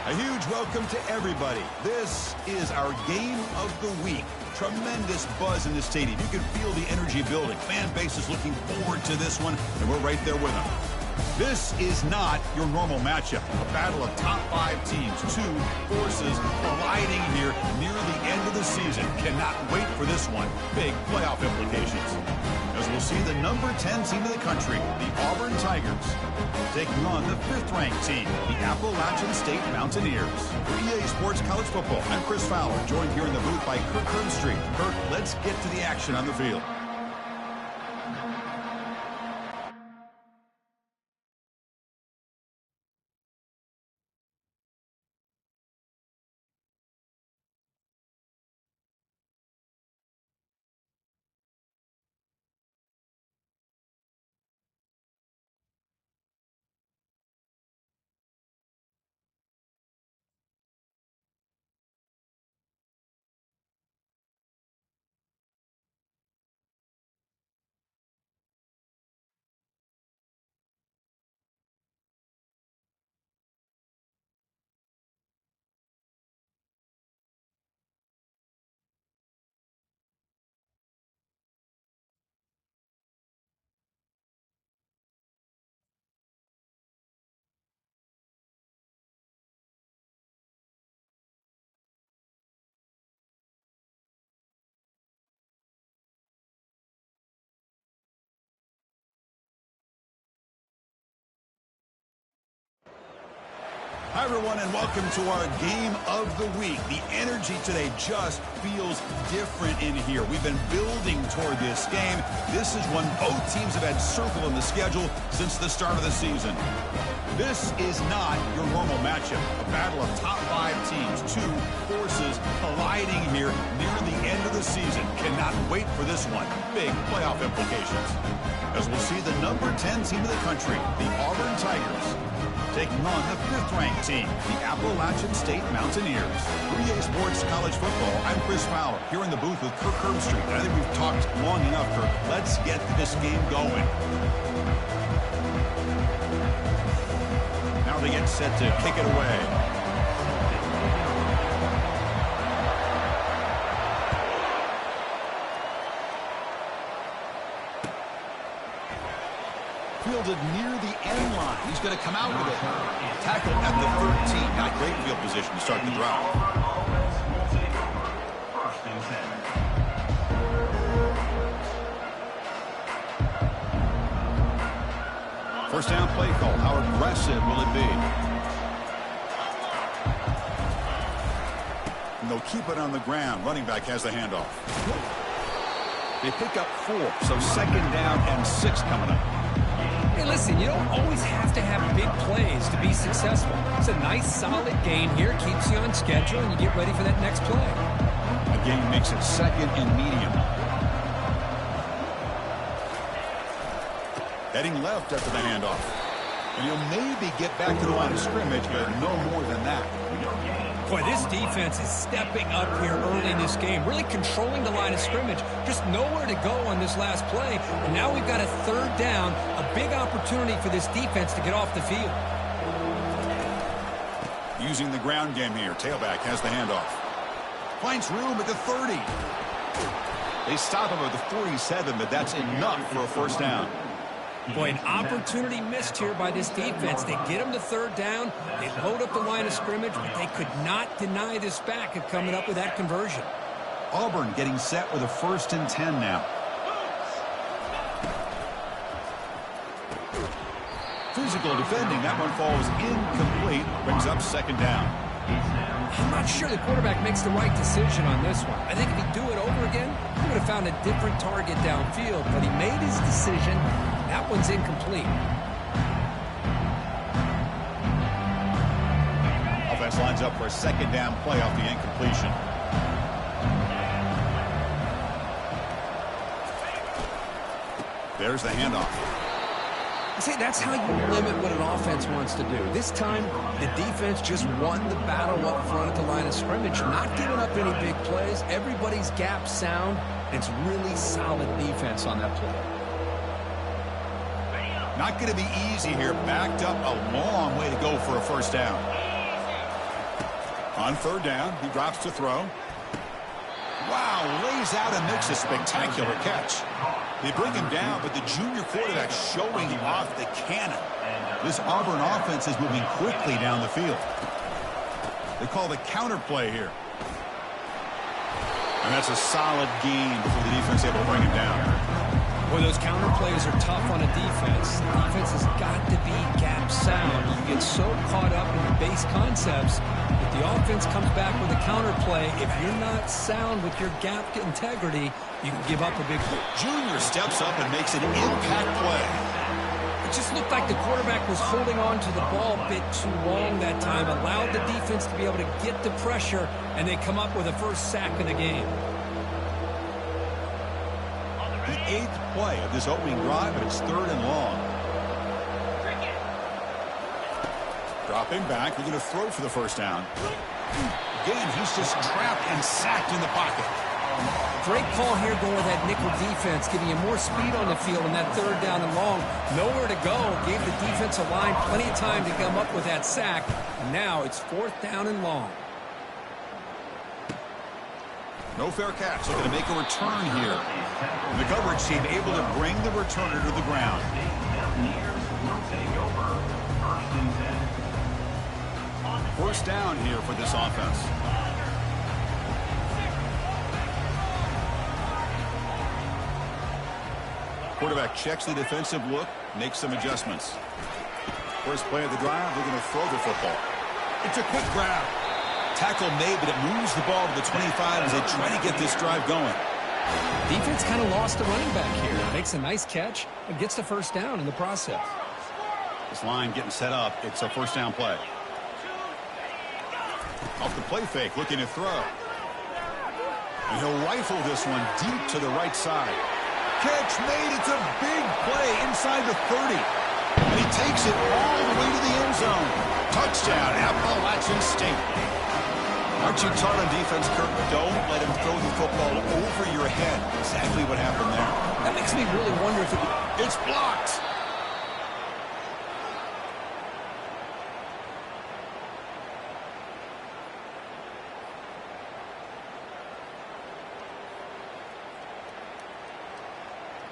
A huge welcome to everybody. This is our game of the week. Tremendous buzz in the stadium. You can feel the energy building. Fan base is looking forward to this one, and we're right there with them. This is not your normal matchup. A battle of top 5 teams, 2 forces colliding here near the end of the season. Cannot wait for this one. Big playoff implications. As we'll see the number 10 team in the country, the Auburn Tigers, taking on the 5th-ranked team, the Appalachian State Mountaineers. For EA Sports College Football, I'm Chris Fowler, joined here in the booth by Kirk Herbstreit. Kirk, let's get to the action on the field. Hi, everyone, and welcome to our game of the week. The energy today just feels different in here. We've been building toward this game. This is one both teams have had circled on the schedule since the start of the season. This is not your normal matchup. A battle of top 5 teams, 2 forces colliding here near the end of the season. Cannot wait for this one. Big playoff implications. As we'll see the number 10 team in the country, the Auburn Tigers, taking on the 5th-ranked team, the Appalachian State Mountaineers. For EA Sports College Football, I'm Chris Fowler, here in the booth with Kirk Herbstreit. I think we've talked long enough, Kirk. Let's get this game going. Now they get set to kick it away. Fielded near the end line. He's going to come out with it. Tackle at the 13. Not great field position to start the drive. First down play call. How aggressive will it be? And they'll keep it on the ground. Running back has the handoff. They pick up 4, so second down and 6 coming up. Hey, listen, you don't always have to have big plays to be successful. It's a nice, solid gain here. Keeps you on schedule, and you get ready for that next play. A gain makes it second and medium. Heading left after the handoff. And he'll maybe get back to the line of scrimmage, but no more than that. Boy, this defense is stepping up here early in this game, really controlling the line of scrimmage. Just nowhere to go on this last play. And now we've got a 3rd down, a big opportunity for this defense to get off the field. Using the ground game here. Tailback has the handoff. Finds room at the 30. They stop him at the 47, but that's enough for a first down. Boy, an opportunity missed here by this defense. They get him to 3rd down. They load up the line of scrimmage, but they could not deny this back of coming up with that conversion. Auburn getting set with a 1st and 10 now. Physical defending. That one falls incomplete. Brings up 2nd down. I'm not sure the quarterback makes the right decision on this one. I think if he'd do it over again, he would have found a different target downfield, but he made his decision. That one's incomplete. Offense lines up for a 2nd down play off the incompletion. There's the handoff. See, that's how you limit what an offense wants to do. This time, the defense just won the battle up front at the line of scrimmage, not giving up any big plays. Everybody's gap sound. It's really solid defense on that play. Not going to be easy here. Backed up a long way to go for a first down. On third down, he drops to throw. Wow, lays out and makes a spectacular catch. They bring him down, but the junior quarterback showing off the cannon. This Auburn offense is moving quickly down the field. They call the counter play here. And that's a solid gain before the defense able to bring him down. Boy, those counter plays are tough on a defense. The defense has got to be gap sound. You get so caught up in the base concepts. If the offense comes back with a counter play, if you're not sound with your gap integrity, you can give up a big play. Junior steps up and makes an impact play. It just looked like the quarterback was holding on to the ball a bit too long that time, allowed the defense to be able to get the pressure, and they come up with a first sack of the game. The 8th play of this opening drive, and it's 3rd and long. Dropping back, we're going to throw for the first down. Again, he's just trapped and sacked in the pocket. Great call here going with that nickel defense, giving you more speed on the field on that 3rd down and long. Nowhere to go. Gave the defensive line plenty of time to come up with that sack. And now it's 4th down and long. No fair catch. Looking to make a return here. And the coverage team able to bring the returner to the ground. First down here for this offense. Quarterback checks the defensive look, makes some adjustments. First play of the drive, they're going to throw the football. It's a quick grab. Tackle made, but it moves the ball to the 25 as they try to get this drive going. Defense kind of lost the running back here. Makes a nice catch and gets the first down in the process. This line getting set up. It's a first down play. Off the play fake, looking to throw. And he'll rifle this one deep to the right side. Catch made. It's a big play inside the 30. And he takes it all the way to the end zone. Touchdown, Appalachian State. Aren't you taught on defense, Kirk? Don't let him throw the football over your head. Exactly what happened there. That makes me really wonder if it's blocked.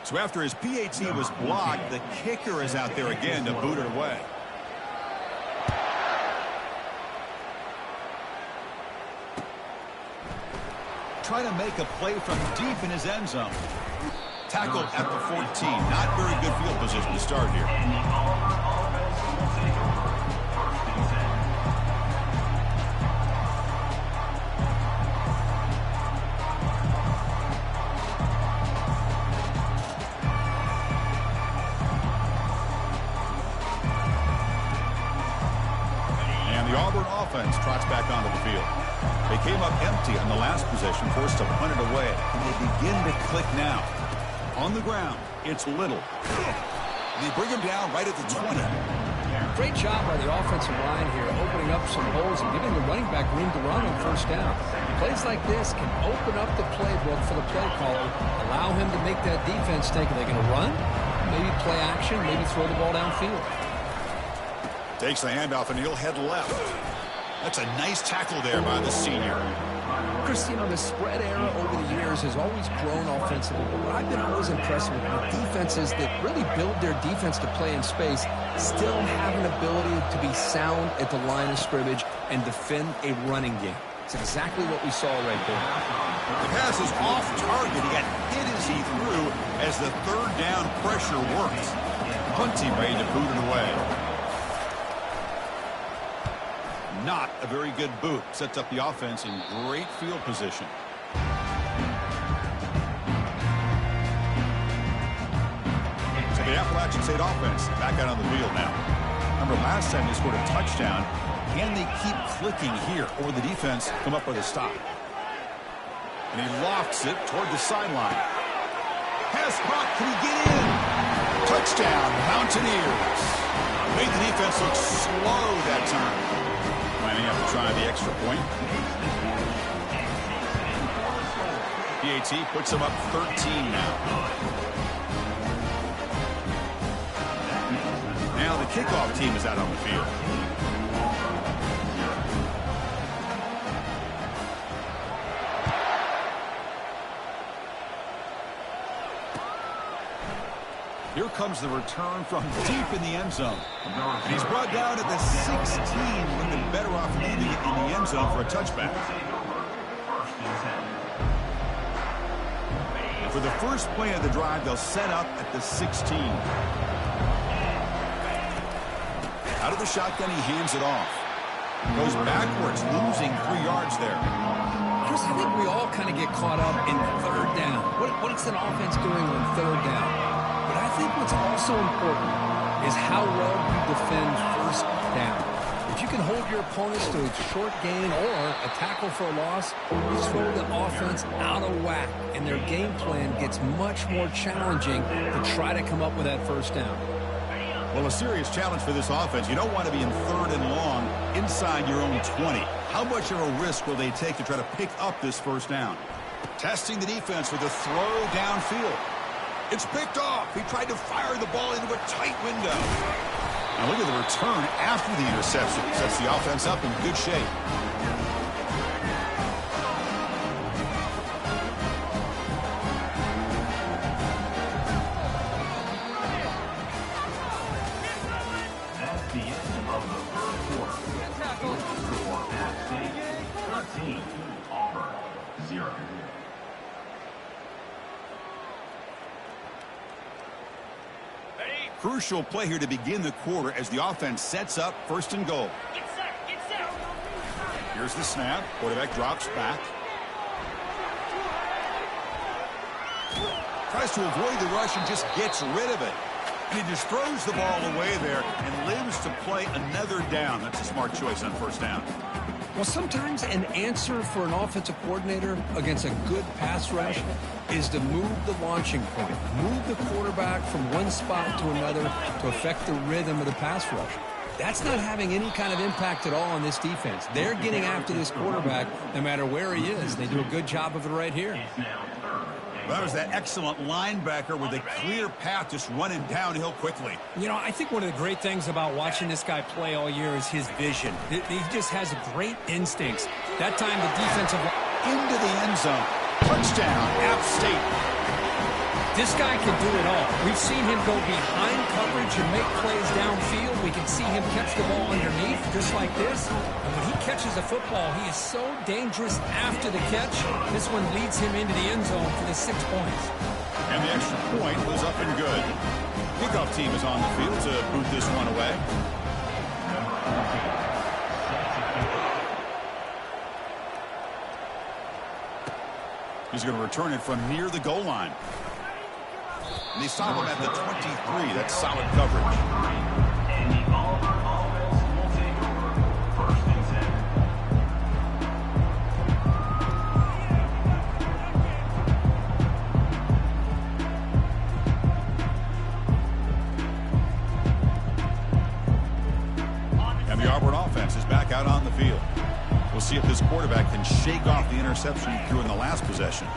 So after his PAT was blocked, the kicker is out there again to boot it away. Try to make a play from deep in his end zone. Tackled at the 14. Not very good field position to start here. The Auburn offense trots back onto the field. They came up empty on the last possession, forced to punt it away. And they begin to click now. On the ground, it's Little. They bring him down right at the 20. Great job by the offensive line here, opening up some holes and giving the running back room to run on first down. Plays like this can open up the playbook for the play caller, allow him to make that defense think, are they going to run? Maybe play action, maybe throw the ball downfield. Takes the handoff and he'll head left. That's a nice tackle there by the senior. Chris, you know, the spread era over the years has always grown offensively, but what I've been always impressed with defenses that really build their defense to play in space still have an ability to be sound at the line of scrimmage and defend a running game. It's exactly what we saw right there. The pass is off target. He got hit as he threw as the 3rd down pressure worked. Punt team ready to boot it away. Not a very good boot. Sets up the offense in great field position. So the Appalachian State offense back out on the field now. Remember last time they scored a touchdown. Can they keep clicking here, or the defense come up with a stop? And he lofts it toward the sideline. Pass caught. Can he get in? Touchdown, Mountaineers. Made the defense look slow that time. Lining up to try the extra point. PAT puts him up 13 now. Now the kickoff team is out on the field. Here comes the return from deep in the end zone. And he's brought down at the 16, looking better off leaving it in the end zone for a touchback. And for the first play of the drive, they'll set up at the 16. Out of the shotgun, he hands it off. Goes backwards, losing 3 yards there. Chris, I think we all kind of get caught up in third down. What's an offense doing on third down? But I think what's also important is how well you defend first down. If you can hold your opponents to a short gain or a tackle for a loss, you throw the offense out of whack, and their game plan gets much more challenging to try to come up with that first down. Well, a serious challenge for this offense. You don't want to be in third and long inside your own 20. How much of a risk will they take to try to pick up this first down? Testing the defense with a throw downfield. It's picked off. He tried to fire the ball into a tight window. Now look at the return after the interception. Sets the offense up in good shape. Auburn, 0. Crucial play here to begin the quarter as the offense sets up first and goal. Get set. Here's the snap. Quarterback drops back. Tries to avoid the rush and just gets rid of it. And he just throws the ball away there and lives to play another down. That's a smart choice on first down. Well, sometimes an answer for an offensive coordinator against a good pass rush is to move the launching point, move the quarterback from one spot to another to affect the rhythm of the pass rush. That's not having any kind of impact at all on this defense. They're getting after this quarterback no matter where he is. They do a good job of it right here. That was that excellent linebacker with a clear path just running downhill quickly. You know, I think one of the great things about watching this guy play all year is his vision. He just has great instincts. That time the defensive into the end zone. Touchdown, App State. This guy can do it all. We've seen him go behind coverage and make plays downfield. We can see him catch the ball underneath just like this. And when he catches a football, he is so dangerous after the catch. This one leads him into the end zone for the 6 points. And the extra point was up and good. Kickoff team is on the field to boot this one away. He's going to return it from near the goal line. And they stop him at the 23. That's solid coverage. And the Auburn offense will take over first and 10. And the Auburn offense is back out on the field. We'll see if this quarterback can shake off the interception he threw in the last possession.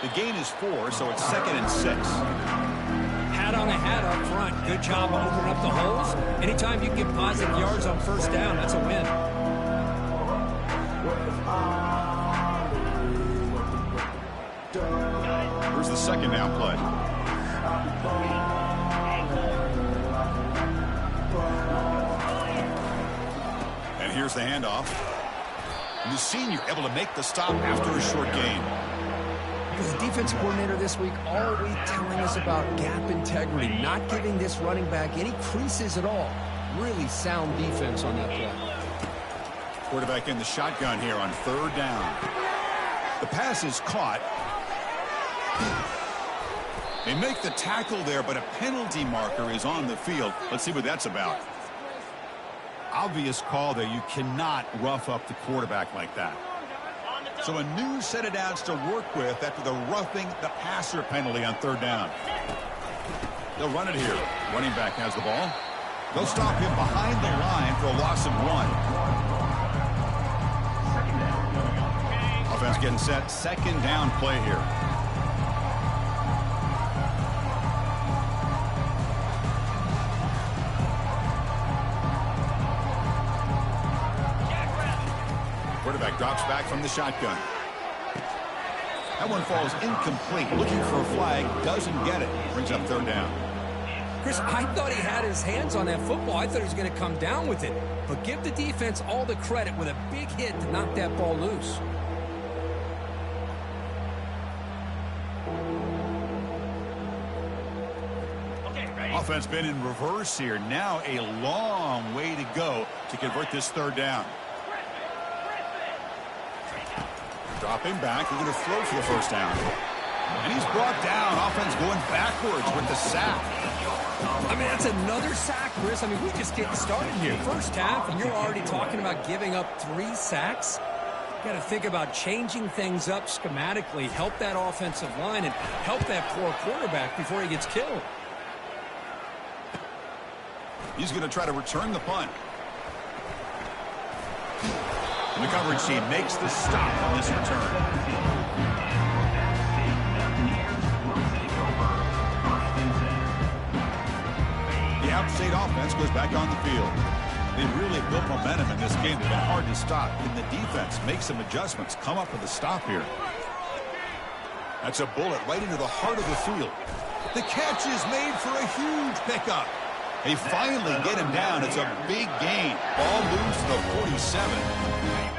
The gain is 4, so it's 2nd and 6. Hat on a hat up front. Good job of opening up the holes. Anytime you can get positive yards on first down, that's a win. Here's the second down play. And here's the handoff. And the senior able to make the stop after a short gain. The defensive coordinator this week all week telling us about gap integrity, not giving this running back any creases at all. Really sound defense on that play. Quarterback in the shotgun here on third down. The pass is caught. They make the tackle there, but a penalty marker is on the field. Let's see what that's about. Obvious call there. You cannot rough up the quarterback like that. So a new set of downs to work with after the roughing the passer penalty on third down. They'll run it here. Running back has the ball. They'll stop him behind the line for a loss of 1. Offense getting set. Second down play here. Quarterback drops back from the shotgun. That one falls incomplete. Looking for a flag, doesn't get it. Brings up third down. Chris, I thought he had his hands on that football. I thought he was going to come down with it. But give the defense all the credit with a big hit to knock that ball loose. Offense been in reverse here. Now a long way to go to convert this third down. Dropping back. We're going to throw for the first down. And he's brought down. Offense going backwards with the sack. I mean, that's another sack, Chris. I mean, we're just getting started here. First half, and you're already talking about giving up 3 sacks. Got to think about changing things up schematically, help that offensive line, and help that poor quarterback before he gets killed. He's going to try to return the punt. And the coverage team makes the stop on this return. The outstate offense goes back on the field. They've really built momentum in this game. They've been hard to stop. Can the defense make some adjustments, come up with a stop here? That's a bullet right into the heart of the field. The catch is made for a huge pickup. They finally get him down. It's a big gain. Ball moves to the 47.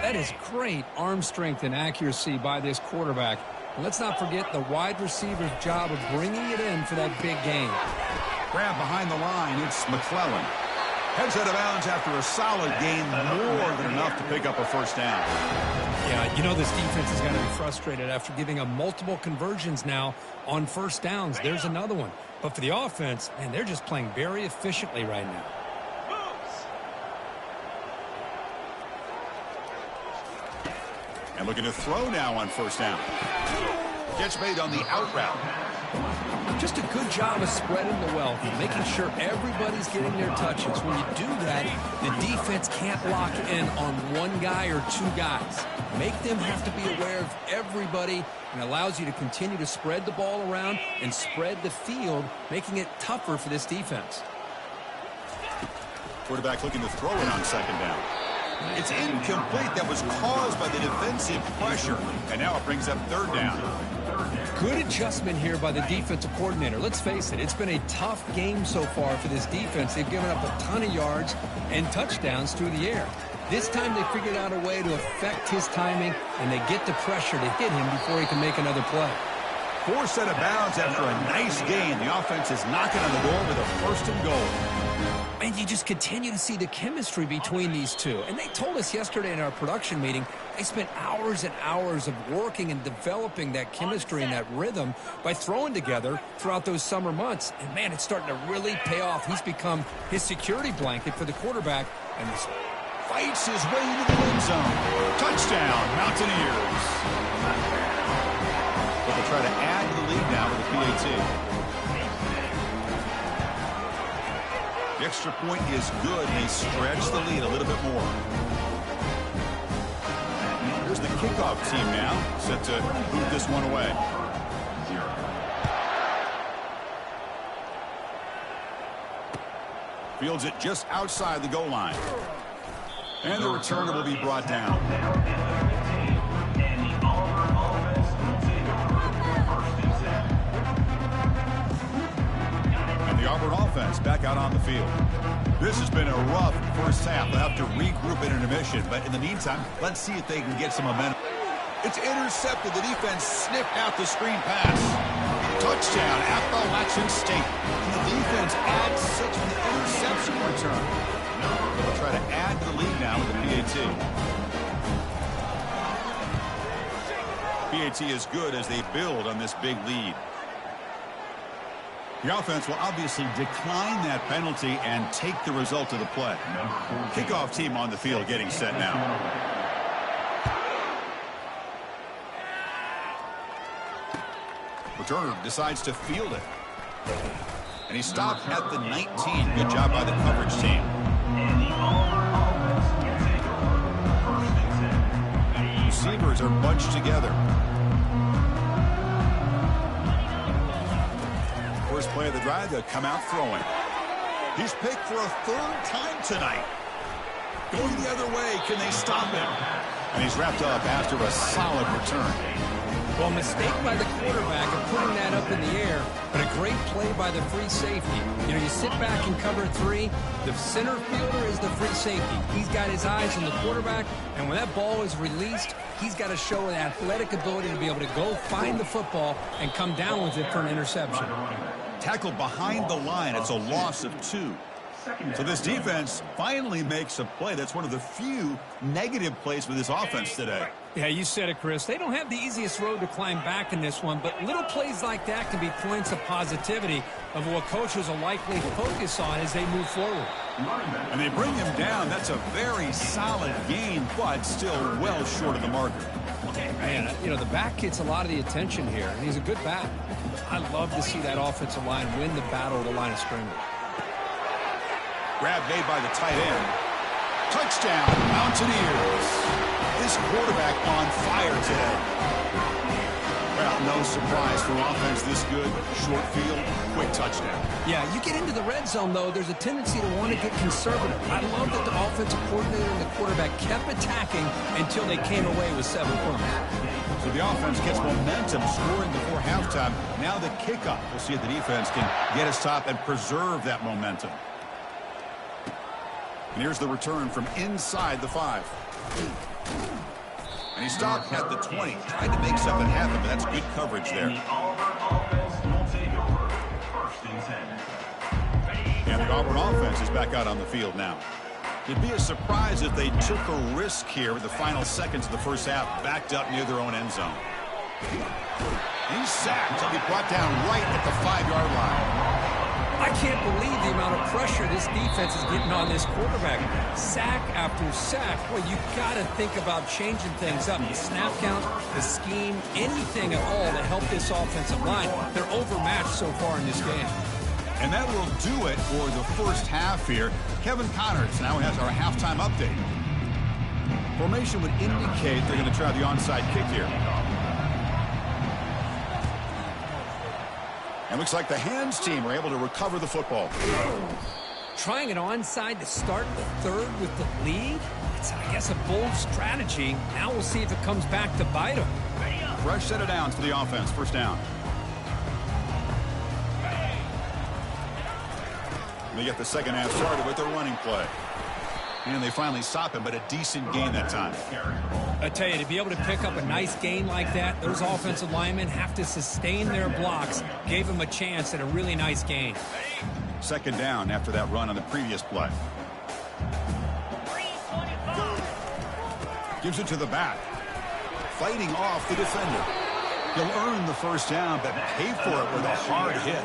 That is great arm strength and accuracy by this quarterback. And let's not forget the wide receiver's job of bringing it in for that big gain. Grab behind the line. It's McClellan. Heads out of bounds after a solid gain, more than enough to pick up a first down. Yeah, you know this defense is going to be frustrated after giving up multiple conversions now on first downs. There's another one. But for the offense, man, they're just playing very efficiently right now. And looking to throw now on first down. Catch made on the out route. Just a good job of spreading the wealth and making sure everybody's getting their touches. When you do that, the defense can't lock in on one guy or 2 guys. Make them have to be aware of everybody, and allows you to continue to spread the ball around and spread the field, making it tougher for this defense. Quarterback looking to throw it on second down. It's incomplete. That was caused by the defensive pressure. And now it brings up third down. Good adjustment here by the defensive coordinator. Let's face it, it's been a tough game so far for this defense. They've given up a ton of yards and touchdowns through the air. This time they figured out a way to affect his timing, and they get the pressure to hit him before he can make another play. 4 set of bounds after a nice gain. The offense is knocking on the door with a first and goal. And you just continue to see the chemistry between these two. And they told us yesterday in our production meeting, they spent hours and hours of working and developing that chemistry and that rhythm by throwing together throughout those summer months. And, man, it's starting to really pay off. He's become his security blanket for the quarterback. And this fights his way into the end zone. Touchdown, Mountaineers. But they'll try to add to the lead now with the PAT. The extra point is good, and they stretch the lead a little bit more. Here's the kickoff team now, set to move this one away. Fields it just outside the goal line. And the returner will be brought down. And the Auburn offense back out on the field. This has been a rough first half. They'll have to regroup in intermission, but in the meantime, let's see if they can get some momentum. It's intercepted. The defense sniffed out the screen pass. Touchdown, Appalachian State. And the defense adds 6 with the interception return. They'll try to add to the lead now with the PAT. PAT is good as they build on this big lead. The offense will obviously decline that penalty and take the result of the play. Kickoff team on the field getting set now. Returner decides to field it. And he stopped at the 19. Good job by the coverage team. Receivers are bunched together. First play of the drive, they'll come out throwing. He's picked for a 3rd time tonight. Going the other way, can they stop him? And he's wrapped up after a solid return. Well, mistake by the quarterback of putting that up in the air, but a great play by the free safety. You know, you sit back and cover 3. The center fielder is the free safety. He's got his eyes on the quarterback, and when that ball is released, he's got to show an athletic ability to be able to go find the football and come down with it for an interception. Tackled behind the line. It's a loss of 2. So this defense finally makes a play. That's one of the few negative plays for this offense today. Yeah, you said it, Chris. They don't have the easiest road to climb back in this one, but little plays like that can be points of positivity of what coaches are likely to focus on as they move forward. And they bring him down. That's a very solid gain, but still well short of the marker. Man, you know, the back gets a lot of the attention here, and he's a good back. I love to see that offensive line win the battle at the line of scrimmage. Grab made by the tight end. Touchdown, Mountaineers. This quarterback on fire today. Well, no surprise for offense this good. Short field, quick touchdown. Yeah, you get into the red zone, though, there's a tendency to want to get conservative. I love that the offensive coordinator and the quarterback kept attacking until they came away with 7 points. So the offense gets momentum, scoring before halftime. Now the kickoff. We'll see if the defense can get a stop and preserve that momentum. And here's the return from inside the 5. And he stopped at the 20. Tried to make something happen, but that's good coverage there. The Auburn offense will take over. 1st and 10. And the Auburn offense is back out on the field now. It'd be a surprise if they took a risk here with the final seconds of the first half, backed up near their own end zone. He's sacked. He'll be brought down right at the 5-yard line. I can't believe the amount of pressure this defense is getting on this quarterback. Sack after sack. Well, you got to think about changing things up. The snap count, the scheme, anything at all to help this offensive line. They're overmatched so far in this game. And that will do it for the first half here. Kevin Connors now has our halftime update. Formation would indicate they're going to try the onside kick here. And looks like the hands team were able to recover the football. Trying an onside to start the 3rd with the lead? It's, I guess, a bold strategy. Now we'll see if it comes back to bite them. Fresh set of downs for the offense. First down. They get the second half started with their running play. And they finally stop him, but a decent gain that time. I tell you, to be able to pick up a nice gain like that, those offensive linemen have to sustain their blocks. Gave them a chance at a really nice gain. Second down after that run on the previous play. Gives it to the back. Fighting off the defender. He'll earn the first down, but pay for it with a hard hit.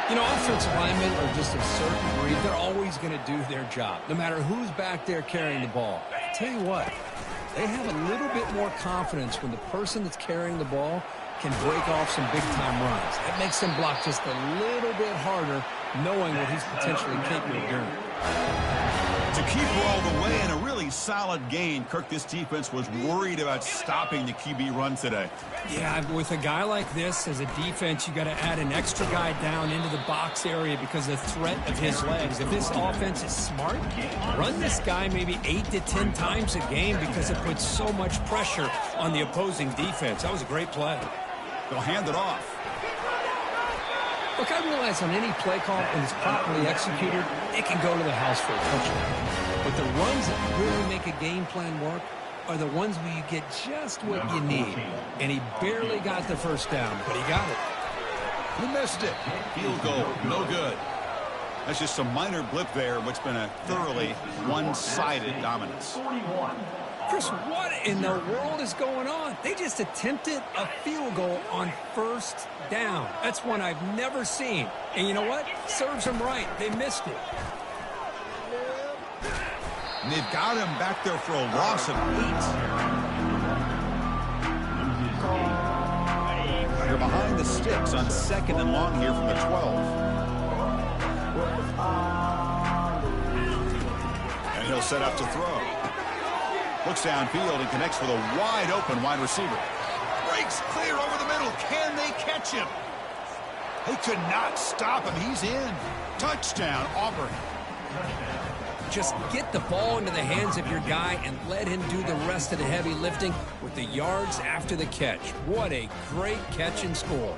You know, offensive linemen are just a certain breed. They're always going to do their job, no matter who's back there carrying the ball. I tell you what, they have a little bit more confidence when the person that's carrying the ball can break off some big-time runs. That makes them block just a little bit harder, knowing what he's potentially capable of doing. To keep all the way in a really solid gain, Kirk, this defense was worried about stopping the QB run today. Yeah, with a guy like this as a defense, you got to add an extra guy down into the box area because of the threat of his legs. If this offense is smart, run this guy maybe 8 to 10 times a game because it puts so much pressure on the opposing defense. That was a great play. They'll hand it off. Look, I realize on any play call, when it's properly executed, it can go to the house for a touchdown. But the runs that really make a game plan work are the ones where you get just what you need. And he barely got the first down, but he got it. He missed it. Field goal, no good. That's just a minor blip there, what's been a thoroughly one-sided dominance. Chris, what in the world is going on? They just attempted a field goal on first down. That's one I've never seen. And you know what? Serves them right. They missed it. And they've got him back there for a loss of 8. They're behind the sticks on 2nd and long here from the 12. And he'll set up to throw. Looks downfield and connects with a wide-open wide receiver. Breaks clear over the middle. Can they catch him? They could not stop him. He's in. Touchdown, Auburn. Just get the ball into the hands of your guy and let him do the rest of the heavy lifting with the yards after the catch. What a great catch and score.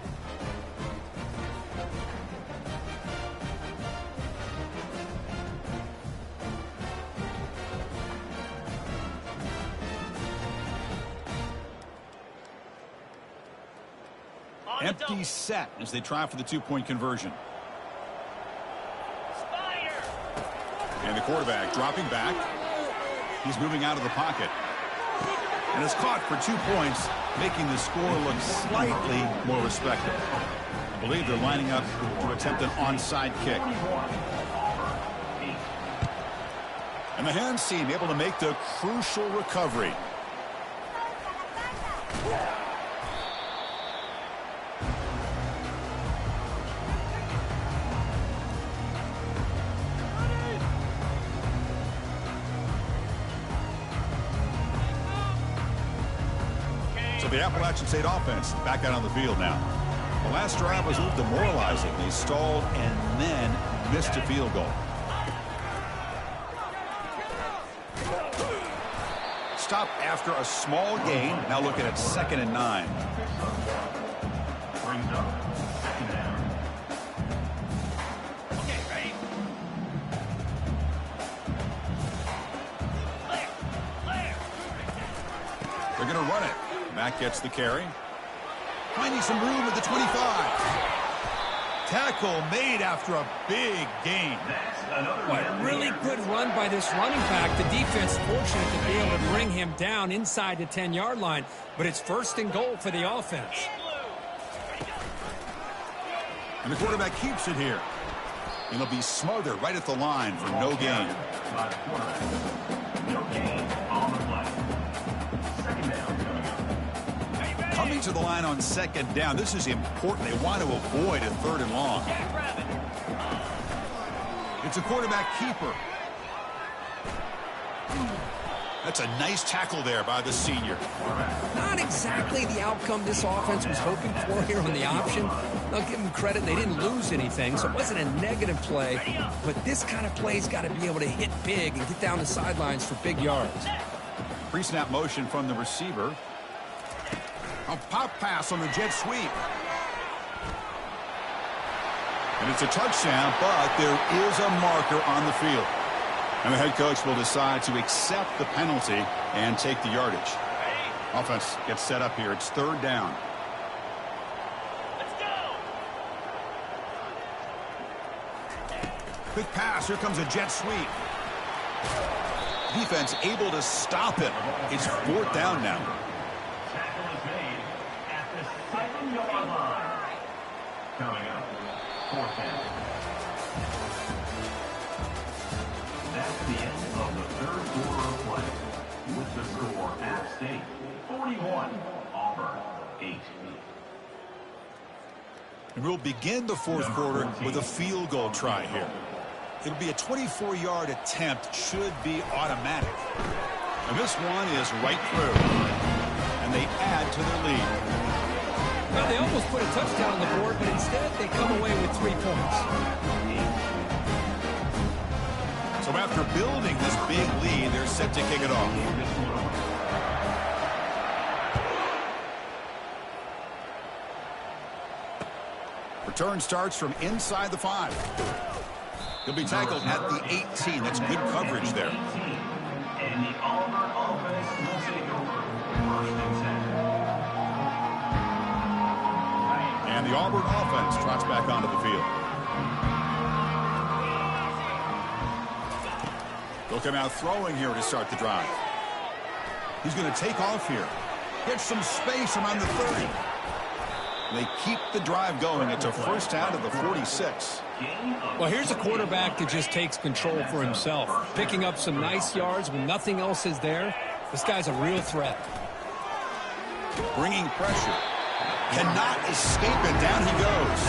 Empty set as they try for the two-point conversion. And the quarterback dropping back. He's moving out of the pocket. And is caught for 2 points, making the score look slightly more respectable. I believe they're lining up to attempt an onside kick. And the hands team able to make the crucial recovery. So the Appalachian State offense back out on the field now. The last drive was a little demoralizing. They stalled and then missed a field goal. Stop after a small gain. Now looking at 2nd and 9. Brings up 2nd down. Okay, ready? They're going to run it. Mack gets the carry. Finding some room at the 25. Tackle made after a big gain. A really good run by this running back. The defense fortunate to be able to bring him down inside the 10-yard line, but it's 1st and goal for the offense. And the quarterback keeps it here. It'll be smothered right at the line for no gain. By the quarterback. No gain on the play. 2nd down coming up. Coming to the line on 2nd down. This is important. They want to avoid a 3rd and long. It's a quarterback keeper. That's a nice tackle there by the senior. Not exactly the outcome this offense was hoping for here on the option. I'll give them credit. They didn't lose anything, so it wasn't a negative play. But this kind of play's got to be able to hit big and get down the sidelines for big yards. Pre-snap motion from the receiver. A pop pass on the jet sweep. And it's a touchdown, but there is a marker on the field. And the head coach will decide to accept the penalty and take the yardage. Offense gets set up here. It's 3rd down. Let's go. Quick pass. Here comes a jet sweep. Defense able to stop it. It's 4th down now. Tackle is made at the 7-yard line. Coming up, 4th down. That's the end of the 3rd quarter of play. With the score, App State 41, Auburn 8. And we'll begin the 4th quarter with a field goal try here. It'll be a 24-yard attempt, should be automatic. And this one is right through. And they add to their lead. Well, they almost put a touchdown on the board, but instead they come away with 3 points. So after building this big lead, they're set to kick it off. Return starts from inside the 5. He'll be tackled at the 18. That's good coverage there. And the Auburn offense will take over 1st and 10. And the Auburn offense trots back onto the field. They'll come out throwing here to start the drive. He's going to take off here. Get some space around the 30. They keep the drive going. It's a 1st down to the 46. Well, here's a quarterback that just takes control for himself, picking up some nice yards when nothing else is there. This guy's a real threat. Bringing pressure. Cannot escape it. Down he goes.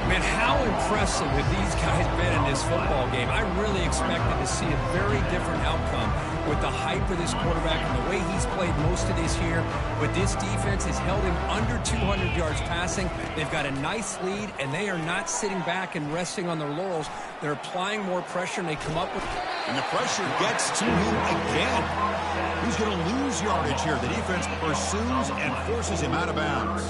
Man, how impressive have these guys been in this football game? I really expected to see a very different outcome with the hype of this quarterback and the way he's played most of this year. But this defense has held him under 200 yards passing. They've got a nice lead, and they are not sitting back and resting on their laurels. They're applying more pressure, and they come up with... And the pressure gets to him again. He's going to lose yardage here. The defense pursues and forces him out of bounds.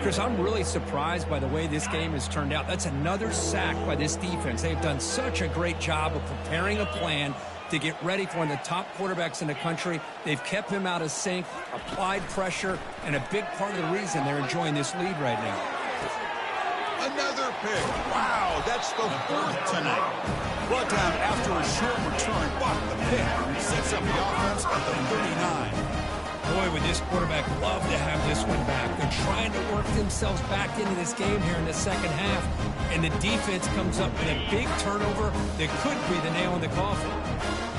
Chris, I'm really surprised by the way this game has turned out. That's another sack by this defense. They've done such a great job of preparing a plan to get ready for one of the top quarterbacks in the country. They've kept him out of sync, applied pressure, and a big part of the reason they're enjoying this lead right now. Another pick. Wow, that's the fourth tonight. Brought down after a short return, but the pick sets up the offense at the 39. Boy, would this quarterback love to have this one back. They're trying to work themselves back into this game here in the second half, and the defense comes up with a big turnover that could be the nail in the coffin.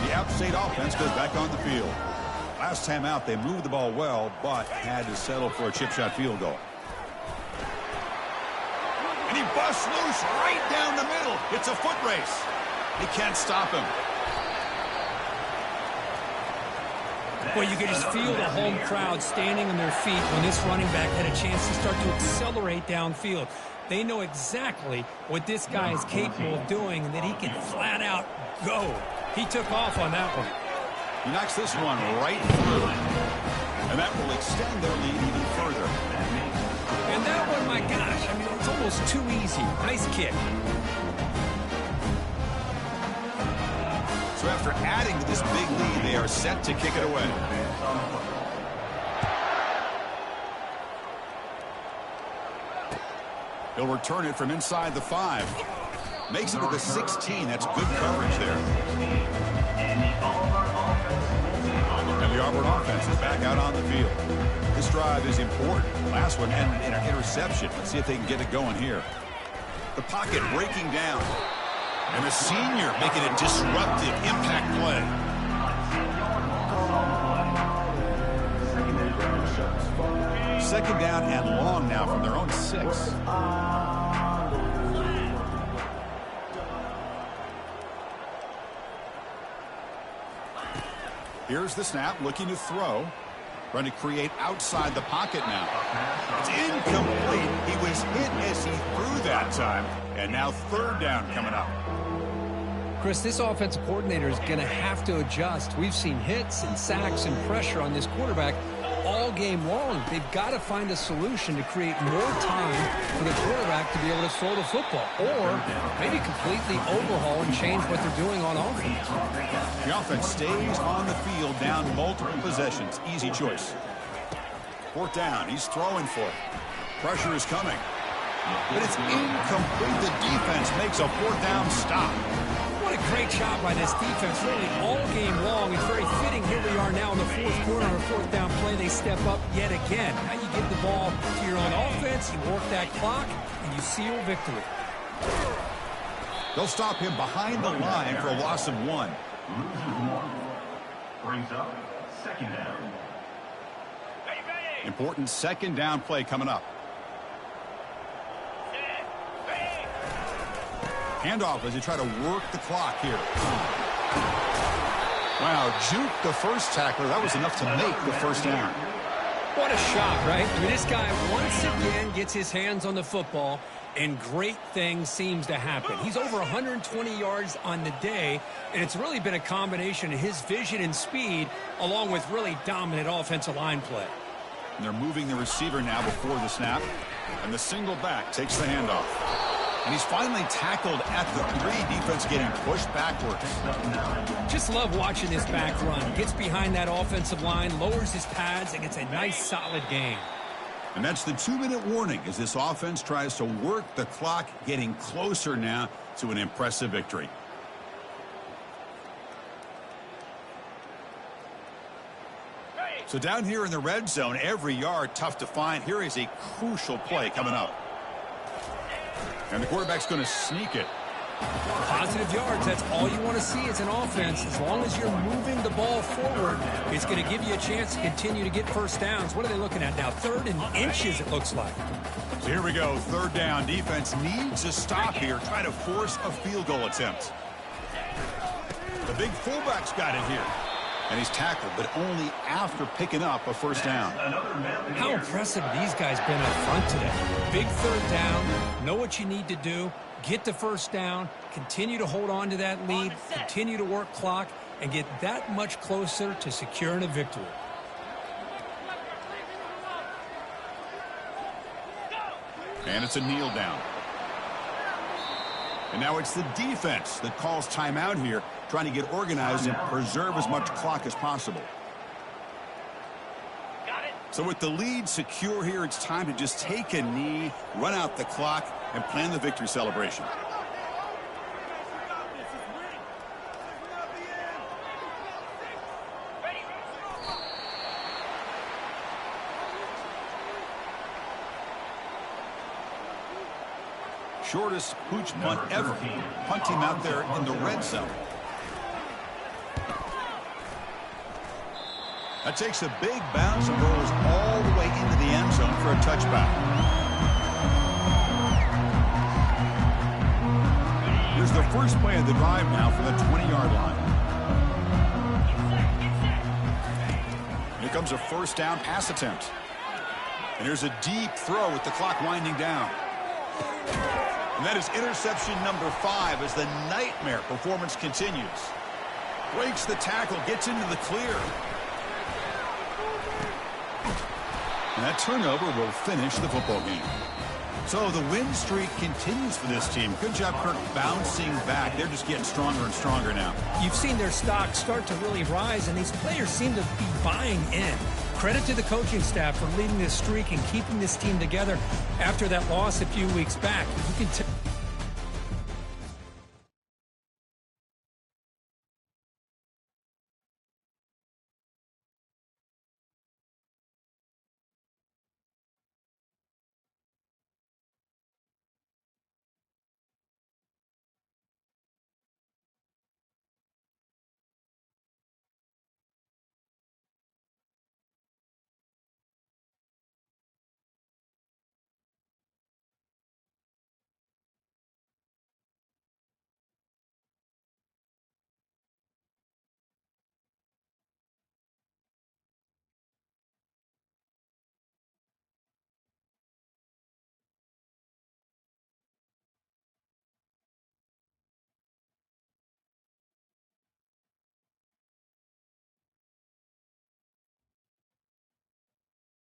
The App State offense goes back on the field. Last time out, they moved the ball well, but had to settle for a chip shot field goal. And he busts loose right down the middle. It's a foot race. He can't stop him. Well, you could just feel the home crowd standing on their feet when this running back had a chance to start to accelerate downfield. They know exactly what this guy is capable of doing and that he can flat out go. He took off on that one. He knocks this one right through. And that will extend their lead even further. And that one, my gosh, I mean, it's almost too easy. Nice kick. So after adding to this big lead, they are set to kick it away. He'll return it from inside the 5. Makes it to the 16. That's good coverage there. And the Auburn offense is back out on the field. This drive is important. Last one ended in an interception. Let's see if they can get it going here. The pocket breaking down. And the senior making a disruptive impact play. Second down and long now from their own 6. Here's the snap, looking to throw. Trying to create outside the pocket now. It's incomplete. He was hit as he threw that time. And now third down coming up. Chris, this offensive coordinator is going to have to adjust. We've seen hits and sacks and pressure on this quarterback all game long. They've got to find a solution to create more time for the quarterback to be able to throw the football, or maybe completely overhaul and change what they're doing on offense. The offense stays on the field down multiple possessions. Easy choice. Fourth down. He's throwing for it. Pressure is coming. But it's incomplete. The defense makes a fourth down stop. What a great job by this defense, really all game long. It's very fitting. Here we are now in the fourth quarter on a fourth down play. They step up yet again. Now you give the ball to your own offense, you work that clock, and you seal victory. They'll stop him behind the line for a loss of 1. Loses 1. Brings up second down. Important second down play coming up. Handoff as they try to work the clock here. Wow, juke the first tackler. That was enough to make the first down. What a shot, right? I mean, this guy once again gets his hands on the football, and great things seems to happen. He's over 120 yards on the day, and it's really been a combination of his vision and speed along with really dominant offensive line play. And they're moving the receiver now before the snap, and the single back takes the handoff. And he's finally tackled at the 3. Defense getting pushed backwards. Just love watching this back run. Gets behind that offensive line, lowers his pads, and gets a nice solid gain. And that's the 2-minute warning as this offense tries to work the clock, getting closer now to an impressive victory. So down here in the red zone, every yard tough to find. Here is a crucial play coming up. And the quarterback's going to sneak it. Positive yards, that's all you want to see as an offense. As long as you're moving the ball forward, it's going to give you a chance to continue to get first downs. What are they looking at now? 3rd and inches, it looks like. So here we go, third down. Defense needs a stop here. Try to force a field goal attempt. The big fullback's got it here. And he's tackled, but only after picking up a first down. How impressive these guys been up front today. Big third down, know what you need to do, get the first down, continue to hold on to that lead, continue to work clock, and get that much closer to securing a victory. And it's a kneel down. And now it's the defense that calls timeout here, trying to get organized and preserve as much clock as possible. So with the lead secure here, it's time to just take a knee, run out the clock, and plan the victory celebration. Shortest hooch punt ever. Punt him out there in the red zone. That takes a big bounce and rolls all the way into the end zone for a touchback. Here's the first play of the drive now from the 20-yard line. Here comes a first down pass attempt. And here's a deep throw with the clock winding down. And that is interception number 5 as the nightmare performance continues. Breaks the tackle, gets into the clear. And that turnover will finish the football game. So the win streak continues for this team. Good job, Kirk, bouncing back. They're just getting stronger and stronger now. You've seen their stock start to really rise, and these players seem to be buying in. Credit to the coaching staff for leading this streak and keeping this team together after that loss a few weeks back. You can